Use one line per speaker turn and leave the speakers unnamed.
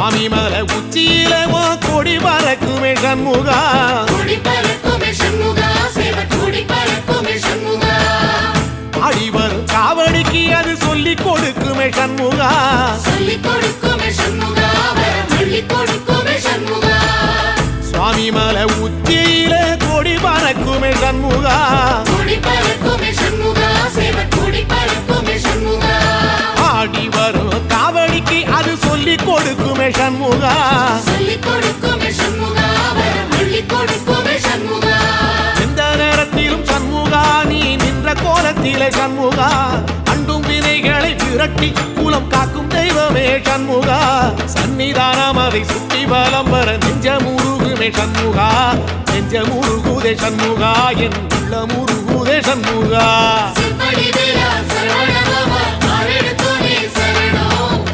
சுவாமி மலை உச்சியில கொடி பறக்குமே சண்முகா, ஆடி வரும் காவடிக்கு அது சொல்லி கொடுக்குமே சண்முகா, சுவாமி மலை உச்சியில கொடி பறக்குமே சண்முகா, ஆடி வரும் காவடிக்கு அது சொல்லி கொடுக்குமே சண்முகா, எந்த நேரத்திலும் சண்முகா நீ நின்ற கோலத்திலே சண்முகா, அண்டும் வினைகளை விரட்டி குலம் காக்கும் தெய்வமே சண்முகா, சன்னிதானம் அதை சுற்றி பலம் வர நெஞ்ச முருகுமே சண்முகா, நெஞ்ச முருகுதே சண்முகா, என் உள்ள முருகுதே சண்முகா.